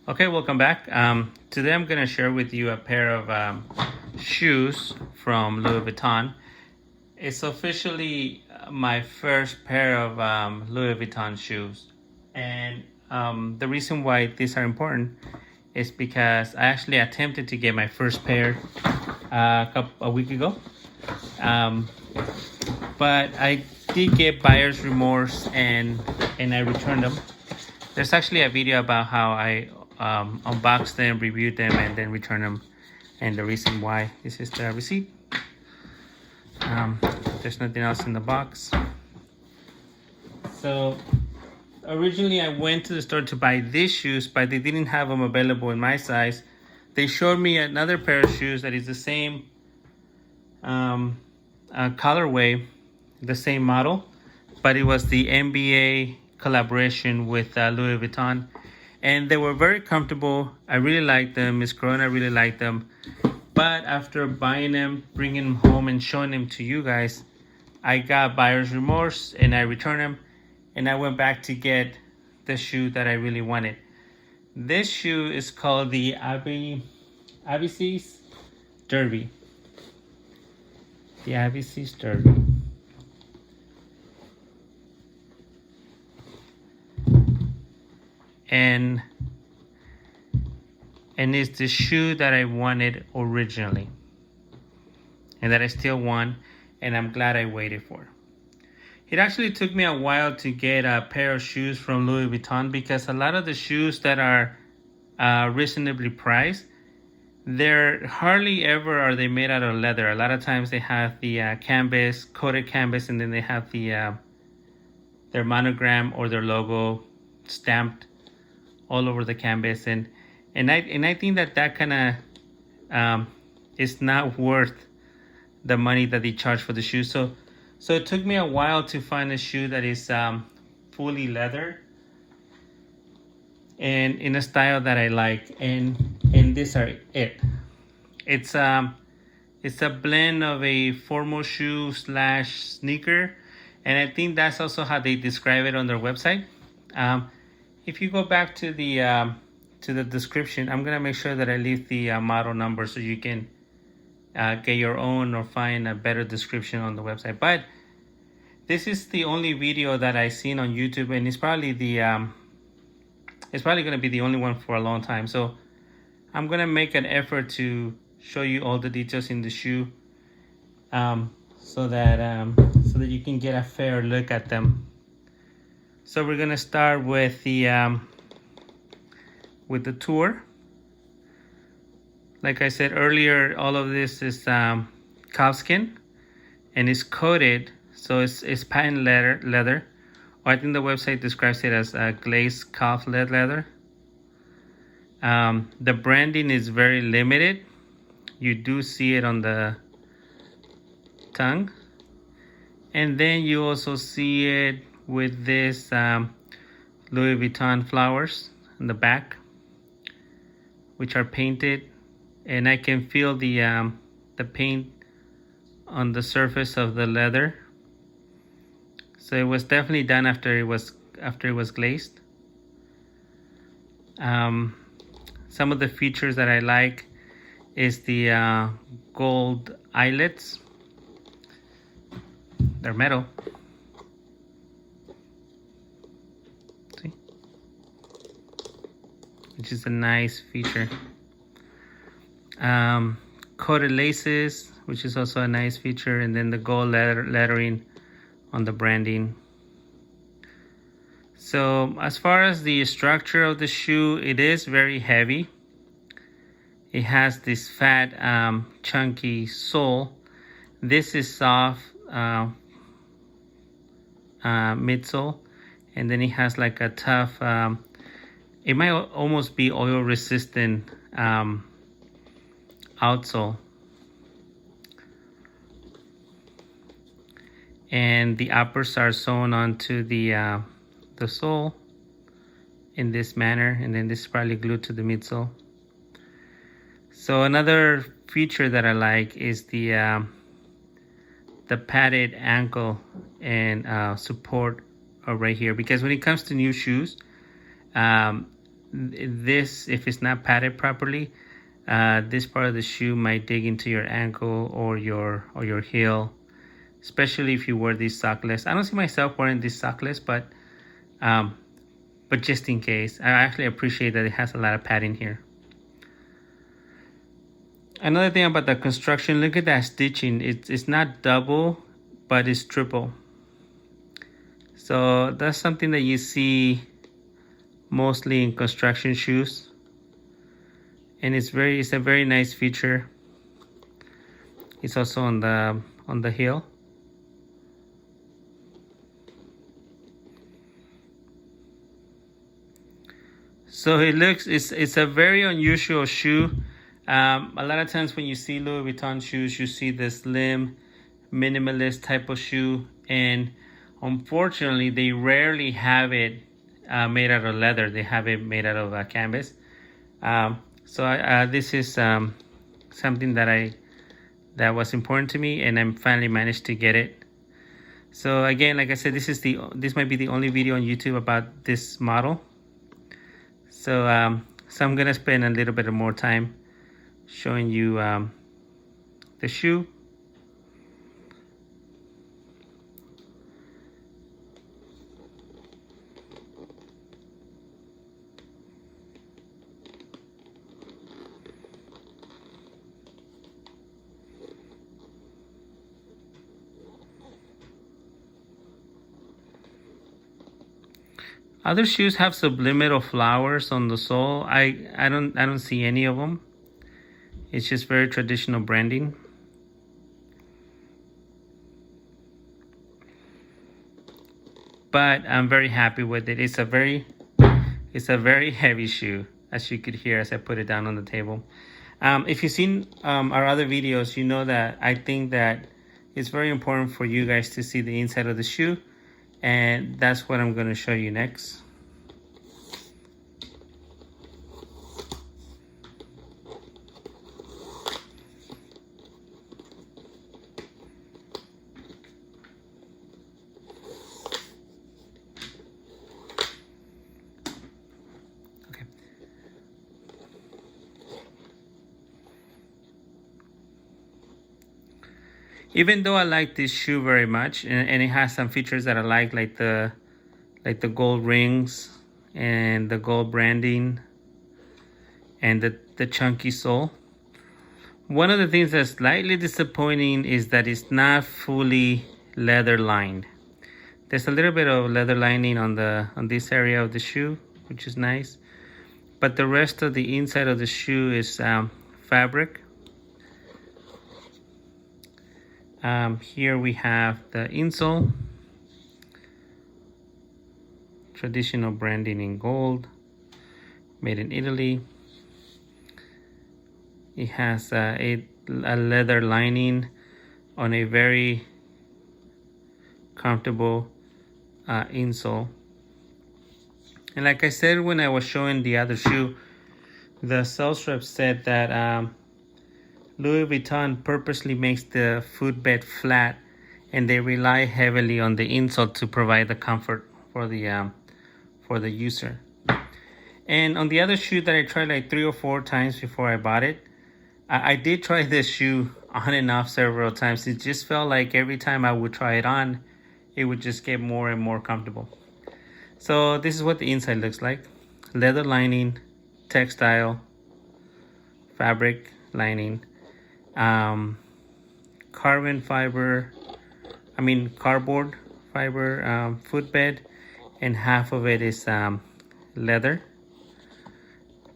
Okay, welcome back. Today I'm going to share with you a pair of shoes from Louis Vuitton. It's officially my first pair of Louis Vuitton shoes. And the reason why these are important is because I actually attempted to get my first pair a week ago. But I did get buyer's remorse and I returned them. There's actually a video about how I unboxed them, reviewed them, and then returned them, and the reason why. This is the receipt. There's nothing else in the box. So originally I went to the store to buy these shoes, but they didn't have them available in my size. They showed me another pair of shoes that is the same colorway, the same model, but it was the NBA collaboration with Louis Vuitton, and they were very comfortable. I really liked them. Miss Corona really liked them, but after buying them, bringing them home and showing them to you guys, I got buyer's remorse and I returned them, and I went back to get the shoe that I really wanted. This shoe is called the Abbesses Derby. The Abbesses Derby. And it's the shoe that I wanted originally and that I still want, and I'm glad I waited for. It actually took me a while to get a pair of shoes from Louis Vuitton because a lot of the shoes that are reasonably priced, they're hardly ever are they made out of leather. A lot of times they have the canvas, coated canvas, and then they have the their monogram or their logo stamped all over the canvas, and I think that kind of is not worth the money that they charge for the shoe. So it took me a while to find a shoe that is fully leather and in a style that I like, and these are it. It's a blend of a formal shoe slash sneaker, and I think that's also how they describe it on their website. If you go back to the description, I'm gonna make sure that I leave the model number so you can get your own or find a better description on the website. But this is the only video that I've seen on YouTube, and it's probably gonna be the only one for a long time. So I'm gonna make an effort to show you all the details in the shoe, so that you can get a fair look at them. So we're gonna start with the tour. Like I said earlier, all of this is calfskin and it's coated, so it's patent leather. Or I think the website describes it as glazed calf leather. The branding is very limited. You do see it on the tongue, and then you also see it with this Louis Vuitton flowers in the back, which are painted, and I can feel the paint on the surface of the leather. So it was definitely done after it was glazed. Some of the features that I like is the gold eyelets. They're metal. See? Which is a nice feature. Coated laces, which is also a nice feature, and then the gold lettering on the branding. So as far as the structure of the shoe, it is very heavy. It has this fat, chunky sole. This is soft midsole, and then it has like a tough, it might almost be oil resistant outsole. And the uppers are sewn onto the sole in this manner, and then this is probably glued to the midsole. So another feature that I like is the padded ankle and support right here, because when it comes to new shoes, this, if it's not padded properly, this part of the shoe might dig into your ankle or your heel, especially if you wear these sockless. I don't see myself wearing these sockless, but just in case, I actually appreciate that it has a lot of padding here. Another thing about the construction, look at that stitching. It's not double, but it's triple. So that's something that you see mostly in construction shoes, and it's a very nice feature. It's also on the heel. So it's a very unusual shoe. A lot of times when you see Louis Vuitton shoes, you see this slim, minimalist type of shoe, and unfortunately, they rarely have it made out of leather. They have it made out of canvas. So this is something that was important to me, and I finally managed to get it. So again, like I said, this might be the only video on YouTube about this model. So I'm gonna spend a little bit more time showing you the shoe. Other shoes have subliminal flowers on the sole. I don't see any of them. It's just very traditional branding. But I'm very happy with it. It's a very heavy shoe, as you could hear as I put it down on the table. If you've seen our other videos, you know that I think that it's very important for you guys to see the inside of the shoe. And that's what I'm going to show you next. Okay. Even though I like this shoe very much, and it has some features that I like the gold rings and the gold branding and the chunky sole. One of the things that's slightly disappointing is that it's not fully leather lined. There's a little bit of leather lining on this area of the shoe, which is nice, but the rest of the inside of the shoe is fabric. Here we have the insole, traditional branding in gold, made in Italy. It has a leather lining on a very comfortable insole. And like I said when I was showing the other shoe, the sales rep said that Louis Vuitton purposely makes the footbed flat, and they rely heavily on the insole to provide the comfort for the user. And on the other shoe that I tried like 3 or 4 times before I bought it, I did try this shoe on and off several times. It just felt like every time I would try it on, it would just get more and more comfortable. So this is what the inside looks like. Leather lining, textile, fabric lining, carbon fiber, cardboard fiber footbed, and half of it is leather.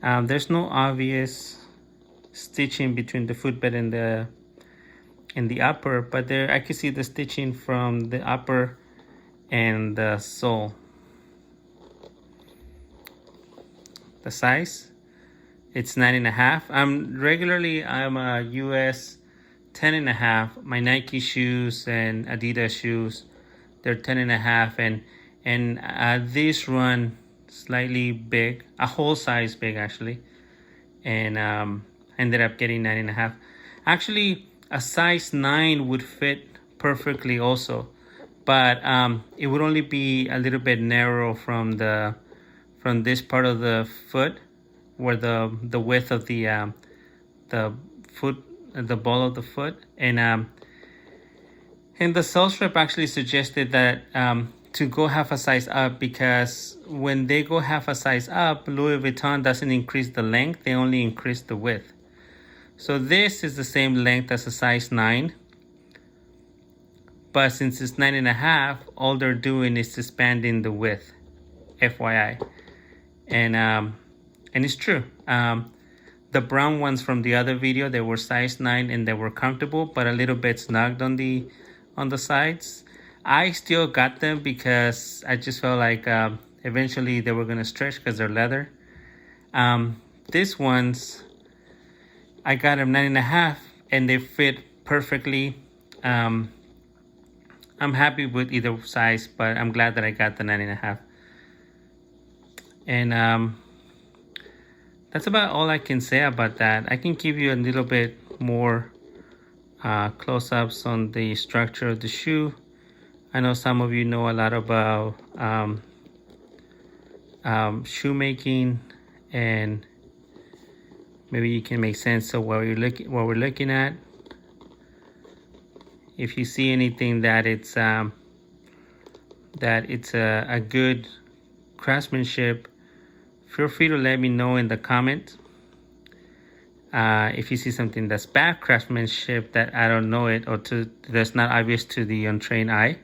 There's no obvious stitching between the footbed and the upper, but there I can see the stitching from the upper and the sole. The size, it's 9.5. I'm a US 10.5. My Nike shoes and Adidas shoes, they're 10.5, and these run slightly big, a whole size big actually, and ended up getting 9.5. Actually, a size 9 would fit perfectly also, but it would only be a little bit narrow from from this part of the foot, where the width of the foot, the ball of the foot, and the sales rep actually suggested that to go half a size up, because when they go half a size up, Louis Vuitton doesn't increase the length, they only increase the width. So this is the same length as a size 9, but since it's 9.5, all they're doing is expanding the width, FYI. And it's true. The brown ones from the other video, they were size 9 and they were comfortable, but a little bit snugged on the sides. I still got them because I just felt like eventually they were gonna stretch because they're leather. These ones, I got them 9.5 and they fit perfectly. I'm happy with either size, but I'm glad that I got the 9.5. And that's about all I can say about that. I can give you a little bit more close-ups on the structure of the shoe. I know some of you know a lot about shoemaking, and maybe you can make sense of what we're looking at. If you see anything that it's a good craftsmanship, feel free to let me know in the comments. If you see something that's bad craftsmanship that I don't know it, or that's not obvious to the untrained eye,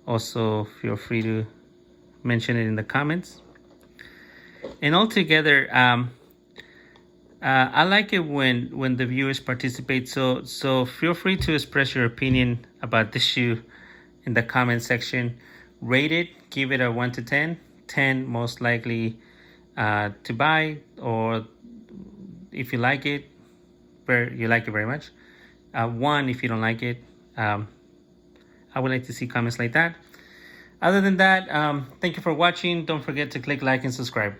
also feel free to mention it in the comments. And altogether, I like it when the viewers participate. So feel free to express your opinion about this shoe in the comment section. Rate it, give it a 1 to 10. 10 most likely to buy, or if you like it, you like it very much. 1 if you don't like it. I would like to see comments like that. Other than that, thank you for watching. Don't forget to click like and subscribe.